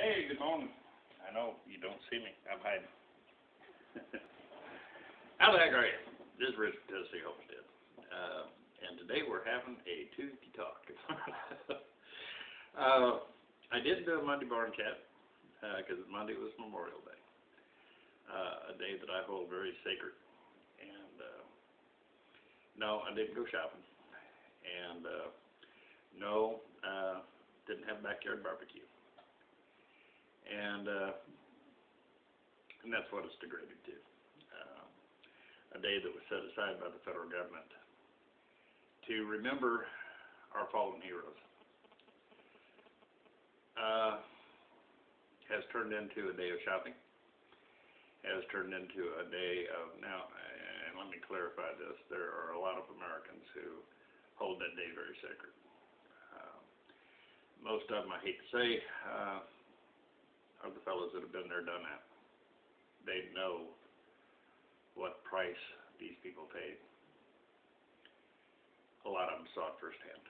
Hey, good morning. I know you don't see me. I'm hiding. How the heck are you? This is Rich from Tennessee Homestead. And today we're having a Tuesday talk. I didn't do a Monday barn cat because Monday was Memorial Day, a day that I hold very sacred. And no, I didn't go shopping. And no, didn't have backyard barbecue. And that's what it's degraded to. A day that was set aside by the federal government to remember our fallen heroes has turned into a day of shopping, has turned into a day of, now, and let me clarify this, there are a lot of Americans who hold that day very sacred. Most of them, I hate to say, are the fellows that have been there, done that. They know what price these people paid. A lot of them saw it firsthand,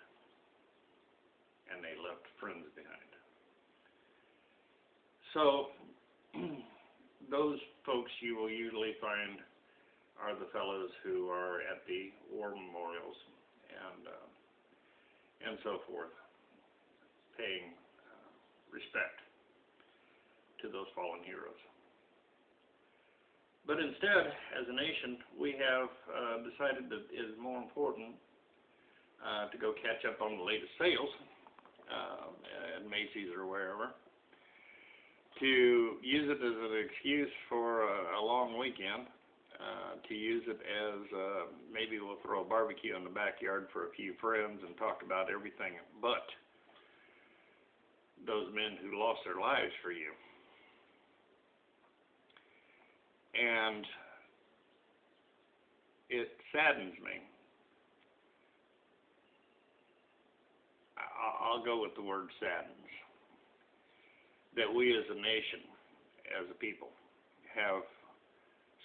and they left friends behind. So those folks you will usually find are the fellows who are at the war memorials and so forth, paying respect to those fallen heroes. But instead, as a nation, we have decided that it is more important to go catch up on the latest sales at Macy's or wherever, to use it as an excuse for a long weekend, to use it as maybe we'll throw a barbecue in the backyard for a few friends and talk about everything but those men who lost their lives for you. And it saddens me. I'll go with the word saddens, that we as a nation, as a people, have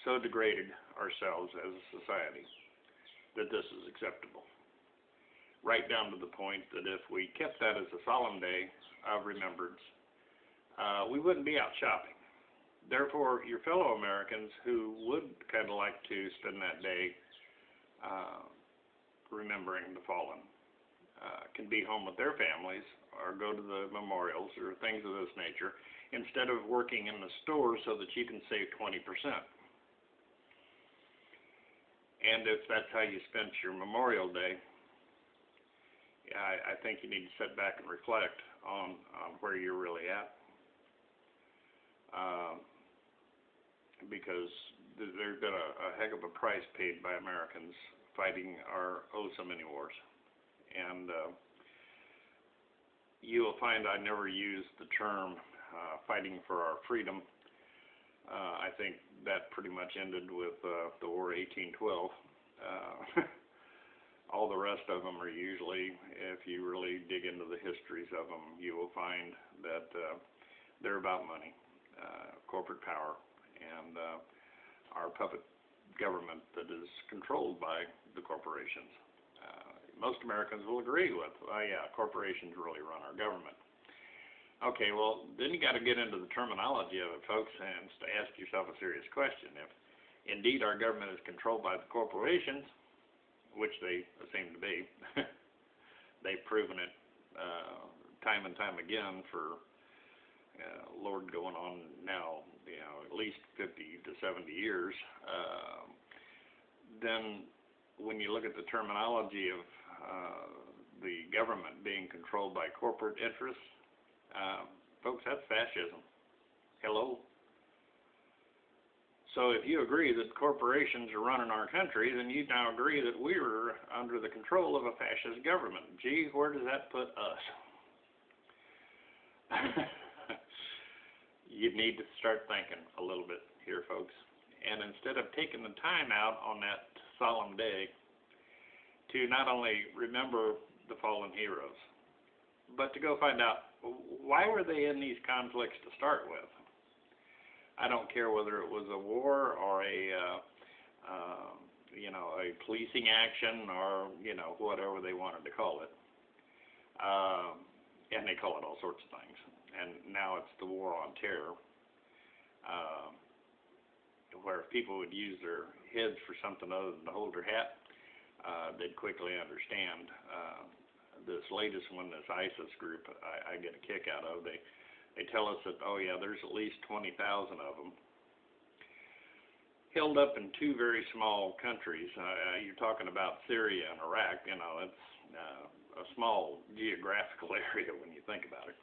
so degraded ourselves as a society that this is acceptable. Right down to the point that if we kept that as a solemn day of remembrance, we wouldn't be out shopping. Therefore, your fellow Americans who would kind of like to spend that day remembering the fallen can be home with their families or go to the memorials or things of this nature instead of working in the store so that you can save 20%. And if that's how you spent your Memorial Day, I think you need to sit back and reflect on where you're really at. Because there's been a heck of a price paid by Americans fighting our so many wars. And you will find I never use the term fighting for our freedom. I think that pretty much ended with the War of 1812. All the rest of them are usually, if you really dig into the histories of them, you will find that they're about money, corporate power, and our puppet government that is controlled by the corporations. Most Americans will agree with, yeah, corporations really run our government. Okay, well, then you got to get into the terminology of it, folks, and to ask yourself a serious question. If indeed our government is controlled by the corporations, which they seem to be, they've proven it time and time again for Lord, going on now, at least 50 to 70 years, then when you look at the terminology of the government being controlled by corporate interests, folks, that's fascism. Hello? So if you agree that corporations are running our country, then you now agree that we're under the control of a fascist government. Gee, where does that put us? You need to start thinking a little bit here, folks. And instead of taking the time out on that solemn day to not only remember the fallen heroes, but to go find out why were they in these conflicts to start with. I don't care whether it was a war or a policing action or whatever they wanted to call it, and they call it all sorts of things. and now it's the war on terror, where if people would use their heads for something other than to hold their hat, they'd quickly understand. This latest one, this ISIS group, I get a kick out of. They tell us that, oh yeah, there's at least 20,000 of them held up in two very small countries. You're talking about Syria and Iraq. You know, it's a small geographical area when you think about it.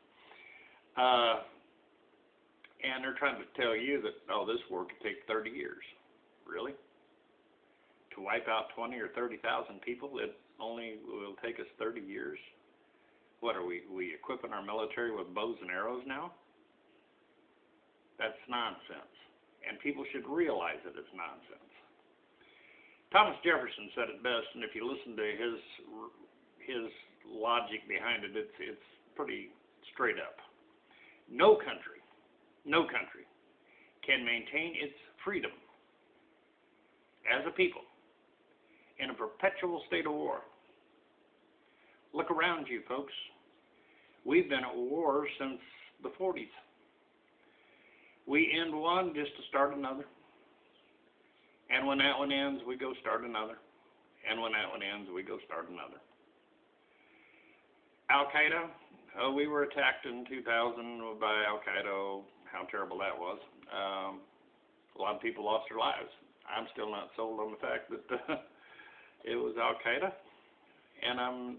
And they're trying to tell you that, oh, this war could take 30 years. Really? To wipe out 20 or 30,000 people, it only will take us 30 years? What, are we equipping our military with bows and arrows now? That's nonsense. And people should realize that it's nonsense. Thomas Jefferson said it best, and if you listen to his logic behind it, it's pretty straight up. No country can maintain its freedom as a people in a perpetual state of war. Look around you, folks. We've been at war since the 40s. We end one just to start another. And when that one ends, we go start another. And when that one ends, we go start another. Al-Qaeda, we were attacked in 2000 by Al-Qaeda. How terrible that was. A lot of people lost their lives. I'm still not sold on the fact that it was Al-Qaeda. And I'm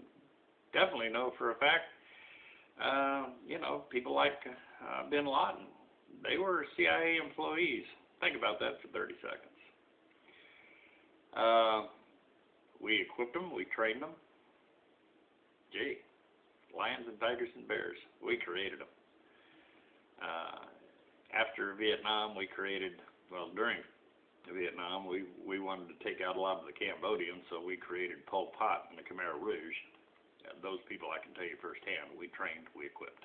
definitely know for a fact, people like bin Laden, they were CIA employees. Think about that for 30 seconds. We equipped them, we trained them. Gee, lions and tigers and bears, we created them. After Vietnam, during Vietnam, we wanted to take out a lot of the Cambodians, so we created Pol Pot and the Khmer Rouge. Those people, I can tell you firsthand, we trained, we equipped.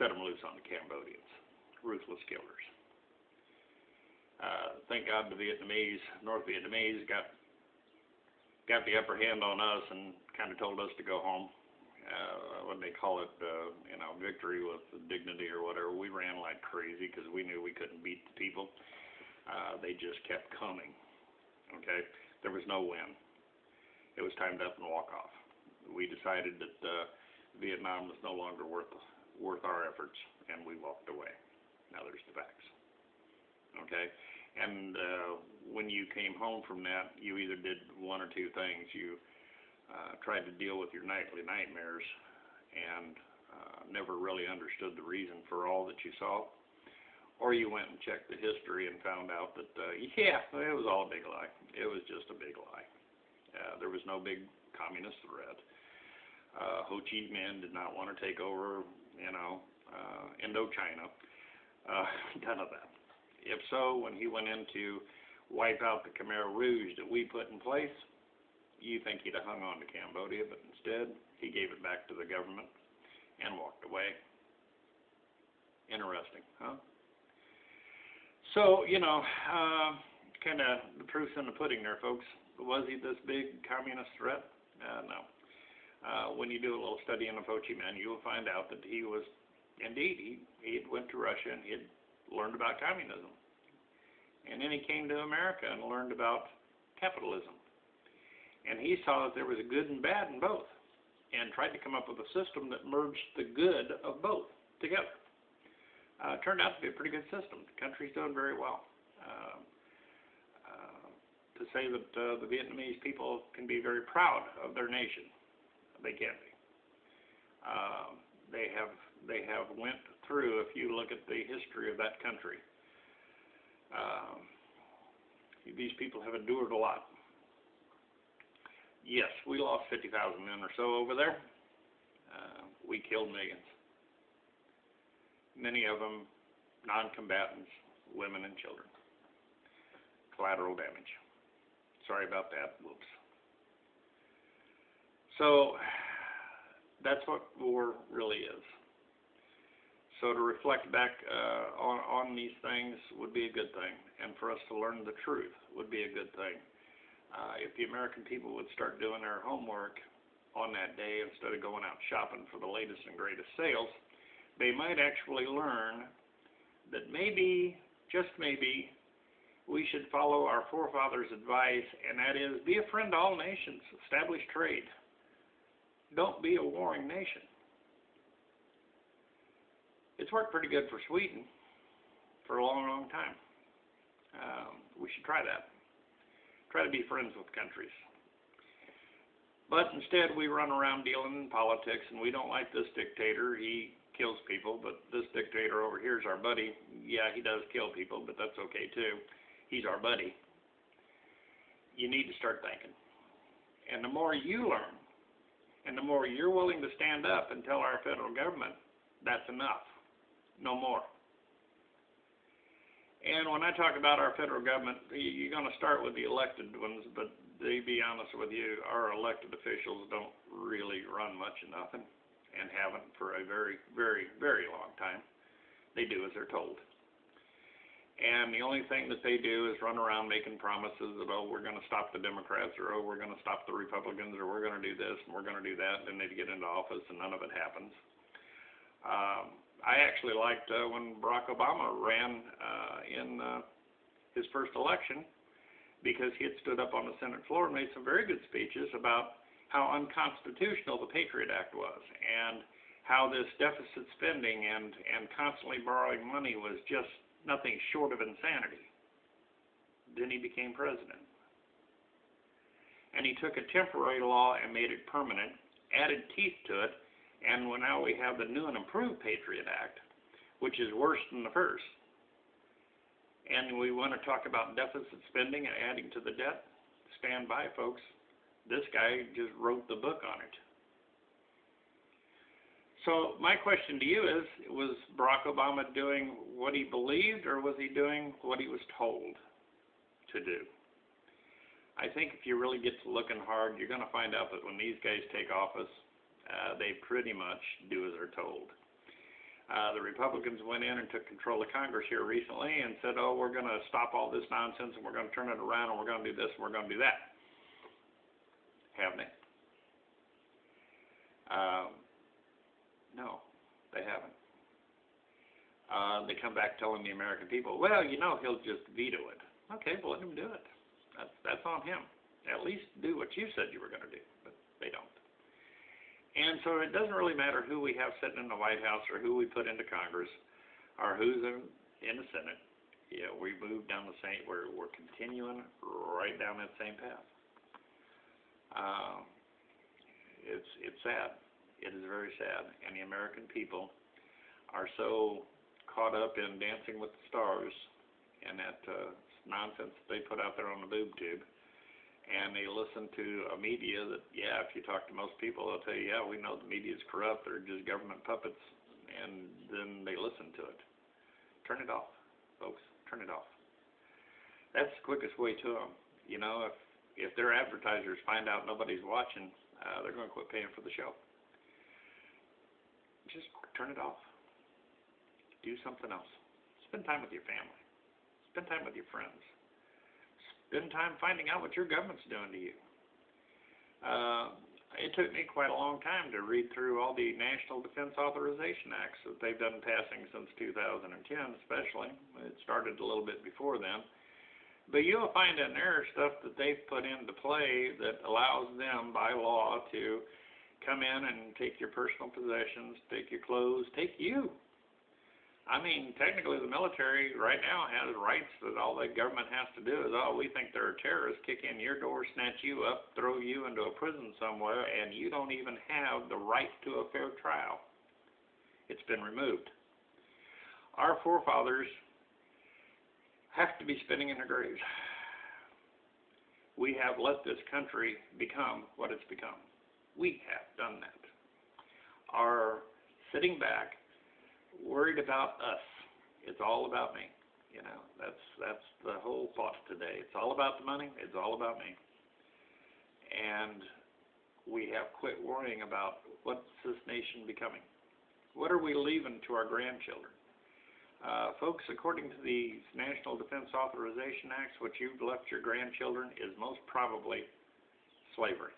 Set them loose on the Cambodians. Ruthless killers. Thank God the North Vietnamese got the upper hand on us and kind of told us to go home. What they call it, victory with dignity or whatever. We ran like crazy because we knew we couldn't beat the people. They just kept coming. Okay? There was no win. It was time to up and walk off. We decided that Vietnam was no longer worth our efforts, and we walked away. Now there's the facts. Okay? And when you came home from that, you either did one or two things. You tried to deal with your nightly nightmares and never really understood the reason for all that you saw, or you went and checked the history and found out that, it was all a big lie. It was just a big lie. There was no big communist threat. Ho Chi Minh did not want to take over, Indochina. None of that. If so, when he went in to wipe out the Khmer Rouge that we put in place, you think he'd have hung on to Cambodia, but instead he gave it back to the government and walked away. Interesting, huh? So, kind of the proof's in the pudding there, folks. Was he this big communist threat? No. When you do a little study into Ho Chi Minh, you will find out that he was, indeed, he went to Russia and he had learned about communism. And then he came to America and learned about capitalism. And he saw that there was a good and bad in both, and tried to come up with a system that merged the good of both together. Turned out to be a pretty good system. The country's doing very well. To say that the Vietnamese people can be very proud of their nation, they can be. They have went through, if you look at the history of that country, these people have endured a lot. Yes, we lost 50,000 men or so over there. We killed millions. Many of them non-combatants, women and children. Collateral damage. Sorry about that. Whoops. So that's what war really is. So to reflect back on these things would be a good thing, and for us to learn the truth would be a good thing. If the American people would start doing their homework on that day instead of going out shopping for the latest and greatest sales, they might actually learn that maybe, just maybe, we should follow our forefathers' advice, and that is, be a friend to all nations, establish trade. Don't be a warring nation. It's worked pretty good for Sweden for a long, long time. We should try that. Try to be friends with countries. But instead, we run around dealing in politics, and we don't like this dictator. He kills people, but this dictator over here is our buddy. Yeah, he does kill people, but that's okay too. He's our buddy. You need to start thinking. And the more you learn, and the more you're willing to stand up and tell our federal government, that's enough. No more. And when I talk about our federal government, you're going to start with the elected ones, but to be honest with you, our elected officials don't really run much of nothing, and haven't for a very, very, very long time. They do as they're told. And the only thing that they do is run around making promises that, oh, we're going to stop the Democrats, or, oh, we're going to stop the Republicans, or we're going to do this, and we're going to do that, and then they get into office, and none of it happens. I actually liked when Barack Obama ran in his first election, because he had stood up on the Senate floor and made some very good speeches about how unconstitutional the Patriot Act was, and how this deficit spending and constantly borrowing money was just nothing short of insanity. Then he became president. And he took a temporary law and made it permanent, added teeth to it, and now we have the new and improved Patriot Act, which is worse than the first. And we want to talk about deficit spending and adding to the debt. Stand by, folks. This guy just wrote the book on it. So my question to you is, was Barack Obama doing what he believed, or was he doing what he was told to do? I think if you really get to looking hard, you're going to find out that when these guys take office, they pretty much do as they're told. The Republicans went in and took control of Congress here recently and said, oh, we're going to stop all this nonsense, and we're going to turn it around, and we're going to do this, and we're going to do that. Haven't they? No, they haven't. They come back telling the American people, well, you know, he'll just veto it. Okay, well, let him do it. That's on him. At least do what you said you were going to do, but they don't. And so it doesn't really matter who we have sitting in the White House, or who we put into Congress, or who's in the Senate. Yeah, we move down the same. We're continuing right down that same path. It's sad. It is very sad, and the American people are so caught up in Dancing with the Stars and that nonsense that they put out there on the boob tube. And they listen to a media that, yeah, if you talk to most people, they'll tell you, yeah, we know the media is corrupt, they're just government puppets, and then they listen to it. Turn it off, folks, turn it off. That's the quickest way to them. You know, if their advertisers find out nobody's watching, they're going to quit paying for the show. Just turn it off. Do something else. Spend time with your family. Spend time with your friends. Spend time finding out what your government's doing to you. It took me quite a long time to read through all the National Defense Authorization Acts that they've done passing since 2010, especially. It started a little bit before then. But you'll find in there stuff that they've put into play that allows them, by law, to come in and take your personal possessions, take your clothes, take you. I mean, technically the military right now has rights that all the government has to do is, oh, we think they're a terrorist, kick in your door, snatch you up, throw you into a prison somewhere, and you don't even have the right to a fair trial. It's been removed. Our forefathers have to be spinning in their graves. We have let this country become what it's become. We have done that. Are sitting back, worried about us. It's all about me. You know, that's the whole thought today. It's all about the money. It's all about me. And we have quit worrying about what's this nation becoming. What are we leaving to our grandchildren? Folks, according to the National Defense Authorization Acts, what you've left your grandchildren is most probably slavery.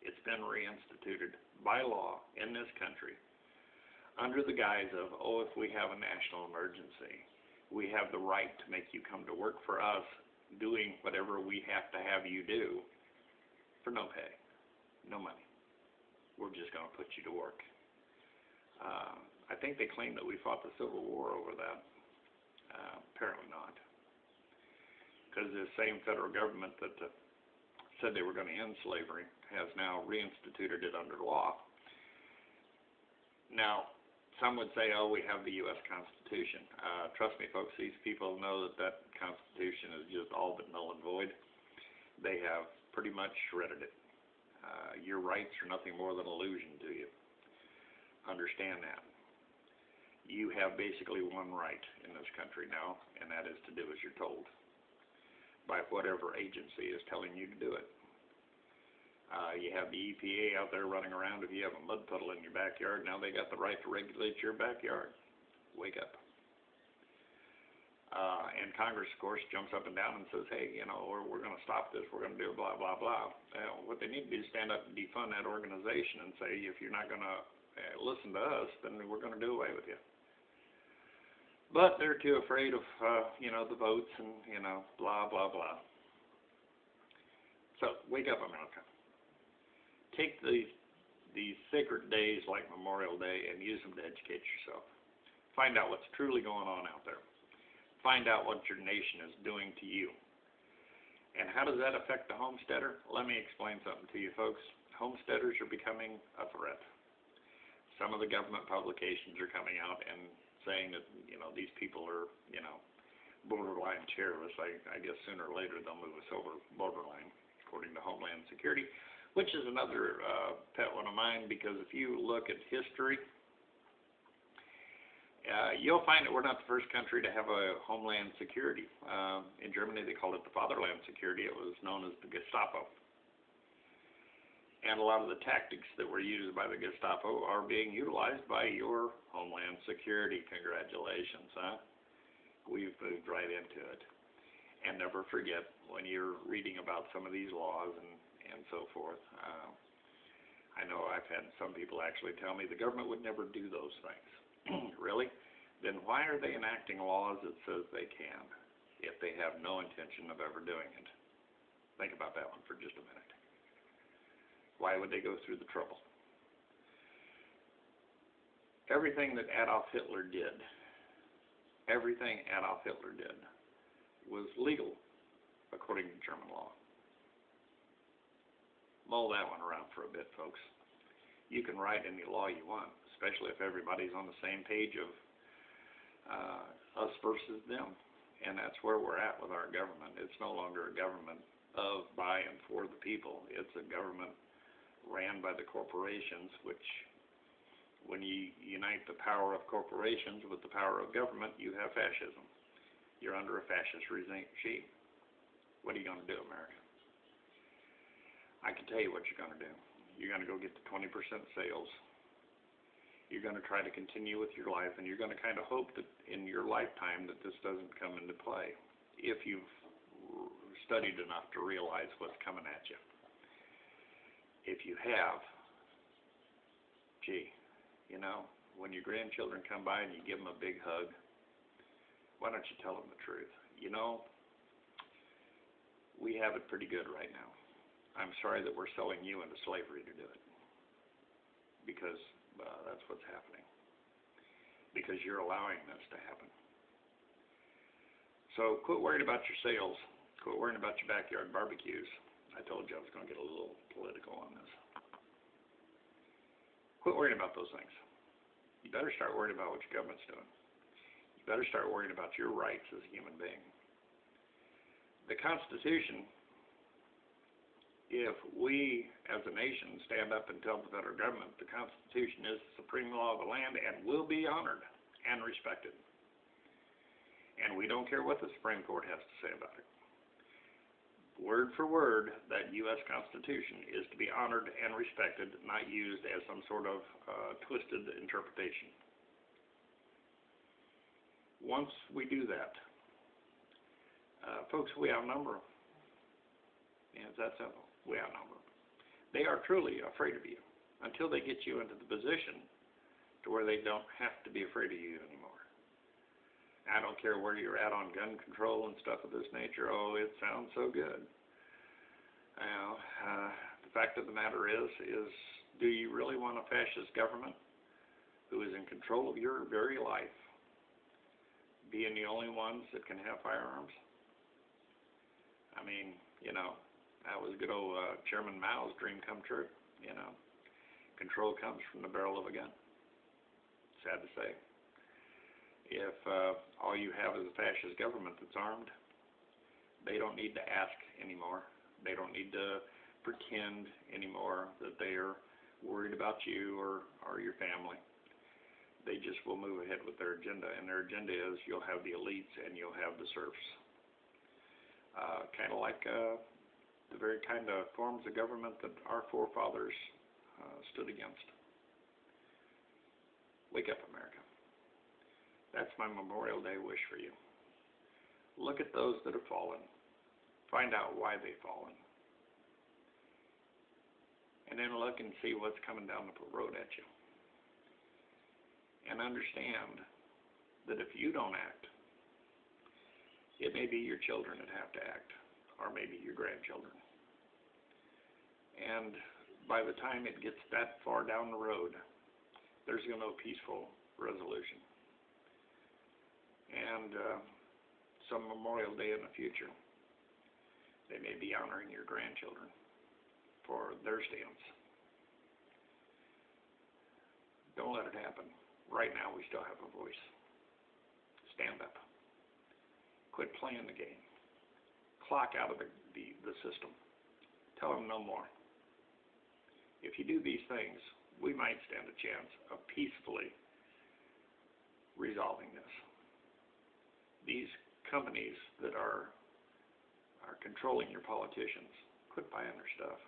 It's been reinstituted by law in this country. under the guise of, oh, if we have a national emergency, we have the right to make you come to work for us doing whatever we have to have you do for no pay, no money. We're just going to put you to work. I think they claim that we fought the Civil War over that. Apparently not. Because the same federal government that said they were going to end slavery has now reinstituted it under law. Now, some would say, oh, we have the U.S. Constitution. Trust me, folks, these people know that that Constitution is just all but null and void. They have pretty much shredded it. Your rights are nothing more than illusion to you. Understand that. You have basically one right in this country now, and that is to do as you're told by whatever agency is telling you to do it. You have the EPA out there running around. If you have a mud puddle in your backyard, now they got the right to regulate your backyard. Wake up. And Congress, of course, jumps up and down and says, hey, you know, we're going to stop this. We're going to do blah, blah, blah. What they need to do is stand up and defund that organization and say, if you're not going to listen to us, then we're going to do away with you. But they're too afraid of, the votes and, blah, blah, blah. So, wake up, America. Take these sacred days like Memorial Day and use them to educate yourself. Find out what's truly going on out there. Find out what your nation is doing to you. And how does that affect the homesteader? Let me explain something to you, folks. Homesteaders are becoming a threat. Some of the government publications are coming out and saying that, these people are, borderline terrorists. I guess sooner or later they'll move us over borderline, according to Homeland Security, which is another pet one of mine, because if you look at history, you'll find that we're not the first country to have a Homeland Security. In Germany, they called it the Fatherland Security. It was known as the Gestapo. And a lot of the tactics that were used by the Gestapo are being utilized by your Homeland Security. Congratulations, huh? We've moved right into it. And never forget, when you're reading about some of these laws and so forth, I know I've had some people actually tell me the government would never do those things. Really? Then why are they enacting laws that says they can if they have no intention of ever doing it? Think about that one for just a minute. Why would they go through the trouble? Everything that Adolf Hitler did was legal according to German law. Mull that one around for a bit, folks. You can write any law you want, especially if everybody's on the same page of us versus them. And that's where we're at with our government. It's no longer a government of, by, and for the people. It's a government ran by the corporations, which, when you unite the power of corporations with the power of government, you have fascism. You're under a fascist regime. What are you going to do, America? I can tell you what you're going to do. You're going to go get the 20% sales. You're going to try to continue with your life, and you're going to kind of hope that in your lifetime that this doesn't come into play, if you've studied enough to realize what's coming at you. If you have, when your grandchildren come by and you give them a big hug, why don't you tell them the truth? We have it pretty good right now. I'm sorry that we're selling you into slavery to do it, because that's what's happening, because you're allowing this to happen. So quit worrying about your sales. Quit worrying about your backyard barbecues. I told you I was going to get a little political on this. Quit worrying about those things. You better start worrying about what your government's doing. You better start worrying about your rights as a human being. The Constitution, if we as a nation stand up and tell the federal government the Constitution is the supreme law of the land and will be honored and respected, and we don't care what the Supreme Court has to say about it, word for word, that U.S. Constitution is to be honored and respected, not used as some sort of twisted interpretation. Once we do that, folks, we outnumber them. Yeah, it's that simple. We outnumber them. They are truly afraid of you until they get you into the position to where they don't have to be afraid of you anymore. I don't care where you're at on gun control and stuff of this nature. Oh, it sounds so good. The fact of the matter is do you really want a fascist government who is in control of your very life, being the only ones that can have firearms? I mean, that was good old Chairman Mao's dream come true. Control comes from the barrel of a gun. Sad to say. If all you have is a fascist government that's armed, they don't need to ask anymore. They don't need to pretend anymore that they are worried about you or your family. They just will move ahead with their agenda, and their agenda is you'll have the elites and you'll have the serfs. Kind of like the very kind of forms of government that our forefathers stood against. Wake up, America. That's my Memorial Day wish for you. Look at those that have fallen. Find out why they've fallen. And then look and see what's coming down the road at you. And understand that if you don't act, it may be your children that have to act, or maybe your grandchildren. And by the time it gets that far down the road, there's going to be a peaceful resolution. And some Memorial Day in the future, they may be honoring your grandchildren for their stance. Don't let it happen. Right now, we still have a voice. Stand up. Quit playing the game. Clock out of the system. Tell them no more. If you do these things, we might stand a chance of peacefully resolving this. These companies that are controlling your politicians, quit buying their stuff.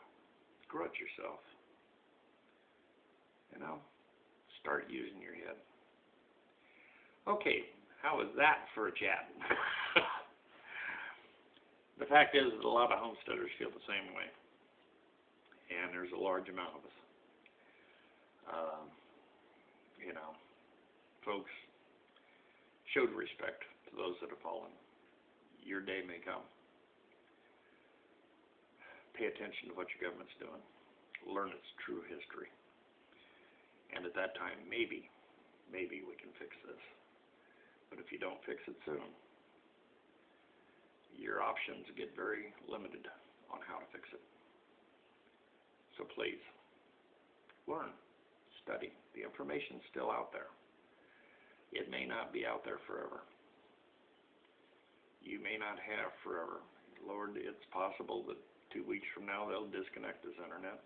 Grow it yourself. Start using your head. Okay, how was that for a chat? The fact is that a lot of homesteaders feel the same way, and there's a large amount of us. Folks showed respect to those that have fallen. Your day may come. Pay attention to what your government's doing. Learn its true history. And at that time, maybe we can fix this. But if you don't fix it soon, your options get very limited on how to fix it. So please, learn, study. The information's still out there. It may not be out there forever. You may not have forever. Lord, it's possible that 2 weeks from now they'll disconnect this internet.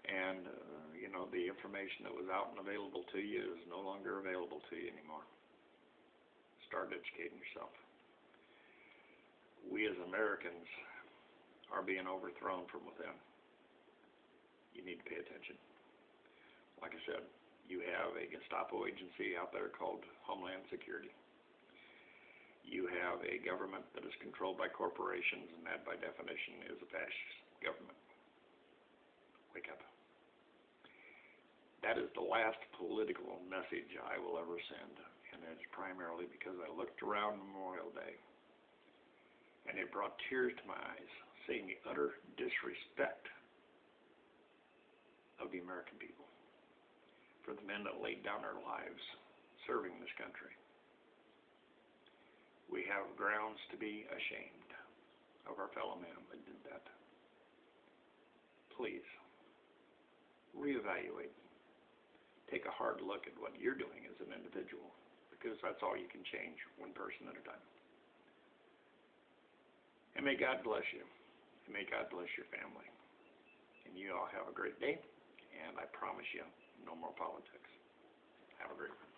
And, the information that was out and available to you is no longer available to you anymore. Start educating yourself. We as Americans are being overthrown from within. You need to pay attention. Like I said, you have a Gestapo agency out there called Homeland Security. You have a government that is controlled by corporations, and that by definition is a fascist government. Wake up. That is the last political message I will ever send, and it's primarily because I looked around Memorial Day, and it brought tears to my eyes, seeing the utter disrespect of the American people for the men that laid down their lives serving this country. We have grounds to be ashamed of our fellow man that did that. Please, reevaluate. Take a hard look at what you're doing as an individual, because that's all you can change, one person at a time. And may God bless you. And may God bless your family. And you all have a great day. And I promise you, no more politics. Have a great one.